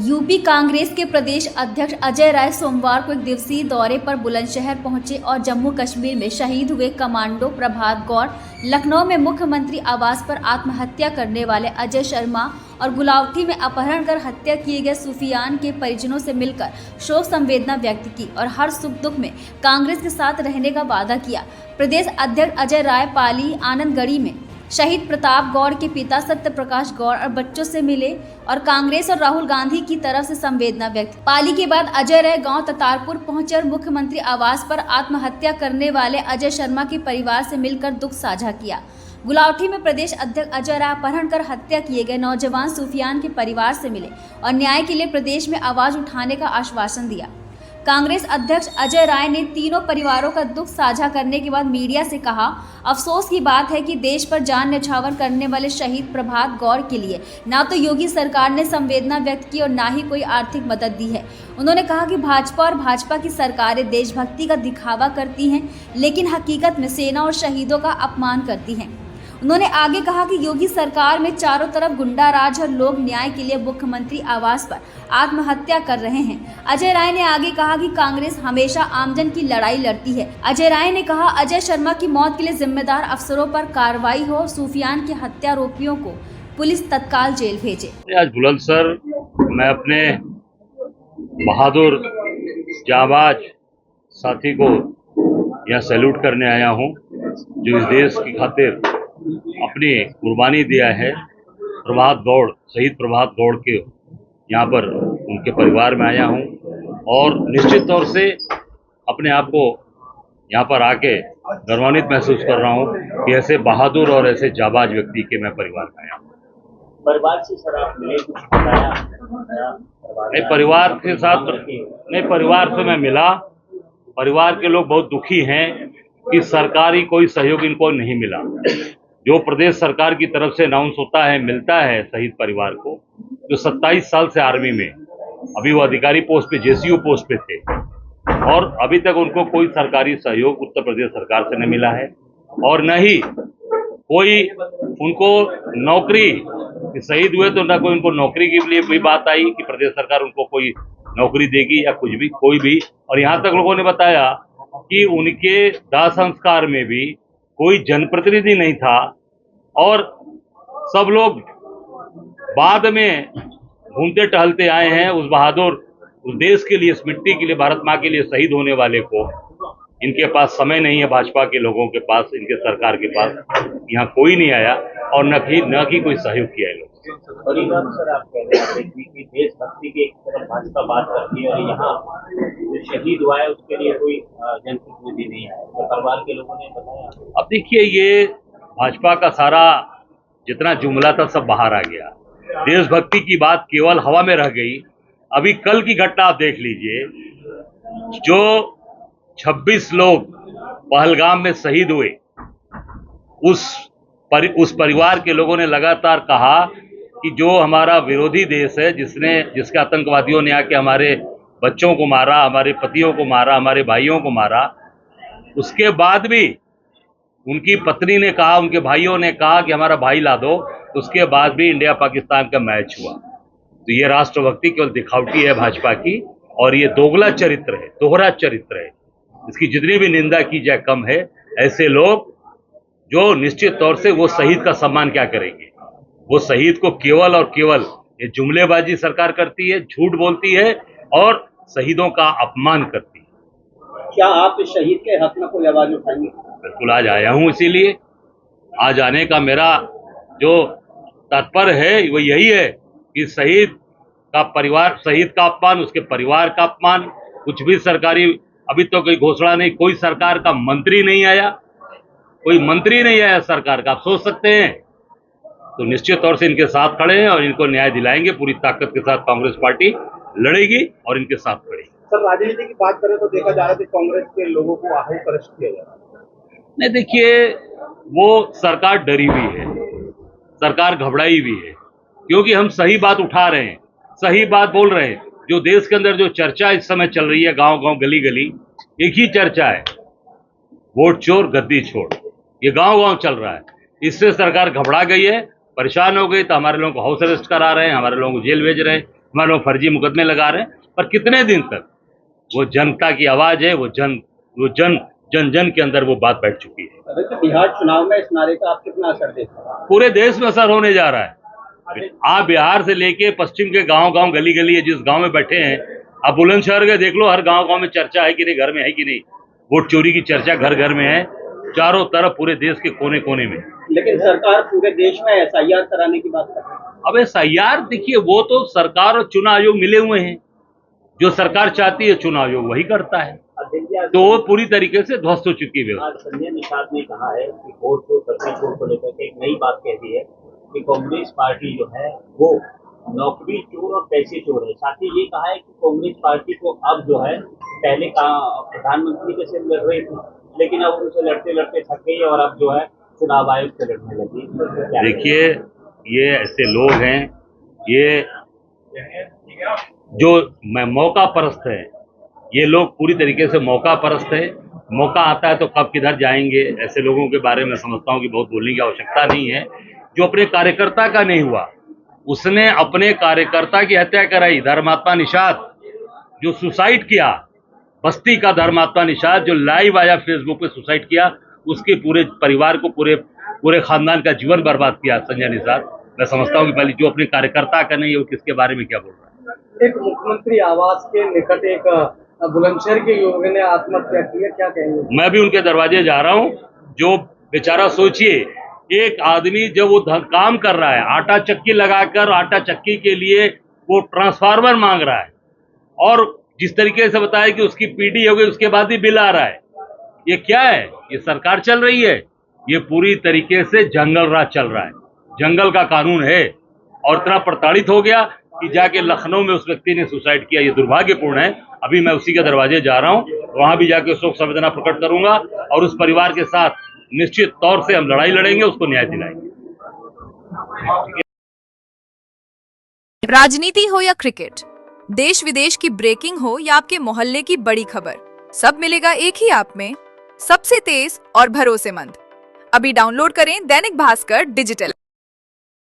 UP Congress के प्रदेश अध्यक्ष अजय राय सोमवार को एक दिवसीय दौरे पर बुलंदशहर पहुंचे और जम्मू कश्मीर में शहीद हुए कमांडो प्रभात गौर, लखनऊ में मुख्यमंत्री आवास पर आत्महत्या करने वाले अजय शर्मा और गुलावटी में अपहरण कर हत्या किए गए सुफियान के परिजनों से मिलकर शोक संवेदना व्यक्त की और हर सुख दुख में कांग्रेस के साथ रहने का वादा किया। प्रदेश अध्यक्ष अजय राय पाली आनंदगढ़ी में शहीद प्रताप गौड़ के पिता सत्य प्रकाश गौड़ और बच्चों से मिले और कांग्रेस और राहुल गांधी की तरफ से संवेदना व्यक्त। पाली के बाद अजय राय गांव ततारपुर पहुंचे और मुख्यमंत्री आवास पर आत्महत्या करने वाले अजय शर्मा के परिवार से मिलकर दुख साझा किया। गुलावटी में प्रदेश अध्यक्ष अजय राय अपहरण कर हत्या किए गए नौजवान सुफियान के परिवार से मिले और न्याय के लिए प्रदेश में आवाज उठाने का आश्वासन दिया। कांग्रेस अध्यक्ष अजय राय ने तीनों परिवारों का दुख साझा करने के बाद मीडिया से कहा, अफसोस की बात है कि देश पर जान न्यौछावर करने वाले शहीद प्रभात गौड़ के लिए ना तो योगी सरकार ने संवेदना व्यक्त की और ना ही कोई आर्थिक मदद दी है। उन्होंने कहा कि भाजपा और भाजपा की सरकारें देशभक्ति का दिखावा करती हैं, लेकिन हकीकत में सेना और शहीदों का अपमान करती हैं। उन्होंने आगे कहा कि योगी सरकार में चारों तरफ गुंडा राज और लोग न्याय के लिए मुख्यमंत्री आवास पर आत्महत्या कर रहे हैं। अजय राय ने आगे कहा कि कांग्रेस हमेशा आमजन की लड़ाई लड़ती है। अजय राय ने कहा, अजय शर्मा की मौत के लिए जिम्मेदार अफसरों पर कार्रवाई हो, सूफियान के हत्यारोपियों को पुलिस तत्काल जेल भेजे। आज बुलंदशहर मैं अपने बहादुर जाबाज साथी को यह सैल्यूट करने आया हूँ, जो इस देश की खातिर अपनी कुर्बानी दिया है। प्रभात गौड़, शहीद प्रभात गौड़ के यहाँ पर उनके परिवार में आया हूँ और निश्चित तौर से अपने आप को यहाँ पर आके गौरवान्वित महसूस कर रहा हूँ कि ऐसे बहादुर और ऐसे जाबाज व्यक्ति के मैं परिवार में आया हूँ। परिवार से सर आप मिले, कुछ बताया? नहीं, परिवार के साथ नहीं, परिवार से मैं मिला। परिवार के लोग बहुत दुखी हैं कि सरकारी कोई सहयोग इनको नहीं मिला। जो प्रदेश सरकार की तरफ से अनाउंस होता है, मिलता है शहीद परिवार को, जो 27 साल से आर्मी में, अभी वो अधिकारी पोस्ट पे, जेसीयू पोस्ट पे थे और अभी तक उनको कोई सरकारी सहयोग उत्तर प्रदेश सरकार से नहीं मिला है और न ही कोई उनको नौकरी, शहीद हुए तो न कोई उनको नौकरी के लिए भी बात आई कि प्रदेश सरकार उनको कोई नौकरी देगी या कुछ भी, कोई भी। और यहाँ तक लोगों ने बताया कि उनके दाह संस्कार में भी कोई जनप्रतिनिधि नहीं था और सब लोग बाद में घूमते टहलते आए हैं। उस बहादुर, उस देश के लिए, इस मिट्टी के लिए, भारत माँ के लिए शहीद होने वाले को इनके पास समय नहीं है। भाजपा के लोगों के पास, इनके सरकार के पास यहाँ कोई नहीं आया और न कि कोई सहयोग किया है लोग। और ये बात सर आप कह रहे हैं कि देशभक्ति की एक तरफ भाजपा बात करती है और यहाँ जो शहीद हुआ है उसके लिए कोई जनप्रतिनिधि नहीं है, तो परिवार के लोगों ने बताया। अब देखिए, ये भाजपा का सारा जितना जुमला था सब बाहर आ गया। देशभक्ति की बात केवल हवा में रह गई। अभी कल की घटना आप देख लीजिए, जो 26 लोग पहलगाम में शहीद हुए, उस परिवार के लोगों ने लगातार कहा कि जो हमारा विरोधी देश है, जिसके आतंकवादियों ने आके हमारे बच्चों को मारा, हमारे पतियों को मारा, हमारे भाइयों को मारा, उसके बाद भी उनकी पत्नी ने कहा, उनके भाइयों ने कहा कि हमारा भाई ला दो, उसके बाद भी इंडिया पाकिस्तान का मैच हुआ। तो ये राष्ट्रभक्ति केवल दिखावटी है भाजपा की और ये दोगला चरित्र है, दोहरा चरित्र है। इसकी जितनी भी निंदा की जाए कम है। ऐसे लोग जो निश्चित तौर से वो शहीद का सम्मान क्या करेंगे? वो शहीद को केवल और केवल ये जुमलेबाजी सरकार करती है, झूठ बोलती है और शहीदों का अपमान करती है। क्या आप इस शहीद के हक में कोई आवाज उठाएंगे? बिल्कुल, आज आया हूं। इसीलिए आज आने का मेरा जो तात्पर्य है वो यही है कि शहीद का परिवार, शहीद का अपमान, उसके परिवार का अपमान, कुछ भी सरकारी अभी तो कोई घोषणा नहीं, कोई सरकार का मंत्री नहीं आया, कोई मंत्री नहीं आया सरकार का। आप सोच सकते हैं। तो निश्चित तौर से इनके साथ खड़े हैं और इनको न्याय दिलाएंगे। पूरी ताकत के साथ कांग्रेस पार्टी लड़ेगी और इनके साथ खड़ेगी। सर, राजनीति की बात करें तो देखा जा रहा है कि कांग्रेस के लोगों को आहत अरेस्ट किया जा रहा है। नहीं, देखिए, वो सरकार डरी हुई है, सरकार घबराई हुई है, क्योंकि हम सही बात उठा रहे हैं, सही बात बोल रहे हैं। जो देश के अंदर जो चर्चा इस समय चल रही है, गांव-गांव, गली-गली, एक ही चर्चा है, वोट चोर गद्दी छोड़। ये गांव-गांव चल रहा है। इससे सरकार घबरा गई है, परेशान हो गई, तो हमारे लोगों को हाउस अरेस्ट करा रहे हैं, हमारे लोगों को जेल भेज रहे हैं। हमारे लोग फर्जी मुकदमे लगा रहे हैं, पर कितने दिन तक? वो जनता की आवाज है, वो जन जन के अंदर वो बात बैठ चुकी है। तो बिहार चुनाव में इस नारे का आप कितना असर देखते हैं? पूरे देश में असर होने जा रहा है। आप बिहार से लेके पश्चिम के गांव गली गली है, जिस गांव में बैठे हैं, आप बुलंदशहर के देख लो, हर गांव में चर्चा है कि नहीं, घर में है कि नहीं, वोट चोरी की चर्चा घर घर में है, चारों तरफ पूरे देश के कोने कोने में। लेकिन सरकार पूरे देश में SIR कराने की बात कर रही है। अब SIR देखिए, वो तो सरकार और चुनाव आयोग मिले हुए हैं, जो सरकार चाहती है चुनाव आयोग वही करता है, तो वो पूरी तरीके से ध्वस्त हो चुकी है। आज संजय निषाद ने कहा है कि वोट चोर सब्जी चोर को लेकर के एक नई बात कह दी है कि कांग्रेस पार्टी जो है वो नौकरी चोर और पैसे चोर है। साथ ही ये कहा है कि कांग्रेस पार्टी को अब जो है, पहले का प्रधानमंत्री के से लड़ रही थी, लेकिन अब उनसे लड़ते लड़ते थक गई और अब जो है चुनाव आयोग से लड़ने लगी। देखिए, ये ऐसे लोग हैं, ये जो मौका परस्त है, ये लोग पूरी तरीके से मौका परस्त है। मौका आता है तो कब किधर जाएंगे, ऐसे लोगों के बारे में समझता हूँ कि बहुत बोलने की आवश्यकता नहीं है। जो अपने कार्यकर्ता का नहीं हुआ, उसने अपने कार्यकर्ता की हत्या कराई। धर्मात्मा निषाद जो सुसाइड किया, बस्ती का धर्मात्मा निषाद जो लाइव आया फेसबुक पे सुसाइड किया, उसके पूरे परिवार को, पूरे खानदान का जीवन बर्बाद किया संजय निषाद। मैं समझता हूँ कि पहले जो अपने कार्यकर्ता का नहीं है, वो किसके बारे में क्या बोल रहा है। एक मुख्यमंत्री आवास के निकट एक बुलंदशहर के युवक ने आत्महत्या की है, क्या कहेंगे? मैं भी उनके दरवाजे जा रहा हूँ। जो बेचारा, सोचिए, एक आदमी जब वो काम कर रहा है, आटा चक्की लगाकर आटा चक्की के लिए वो ट्रांसफार्मर मांग रहा है, और जिस तरीके से बताया कि उसकी पीडी हो गई, उसके बाद ही बिल आ रहा है। ये क्या है? ये सरकार चल रही है, ये पूरी तरीके से जंगल राज चल रहा है, जंगल का कानून है। और इतना प्रताड़ित हो गया कि जाके लखनऊ में उस व्यक्ति ने सुसाइड किया। ये दुर्भाग्यपूर्ण है। अभी मैं उसी के दरवाजे जा रहा हूँ, वहां भी जाके शोक संवेदना प्रकट करूंगा, और उस परिवार के साथ निश्चित तौर से हम लड़ाई लड़ेंगे, उसको न्याय दिलाएंगे। राजनीति हो या क्रिकेट, देश विदेश की ब्रेकिंग हो या आपके मोहल्ले की बड़ी खबर, सब मिलेगा एक ही ऐप में, सबसे तेज और भरोसेमंद। अभी डाउनलोड करें दैनिक भास्कर डिजिटल।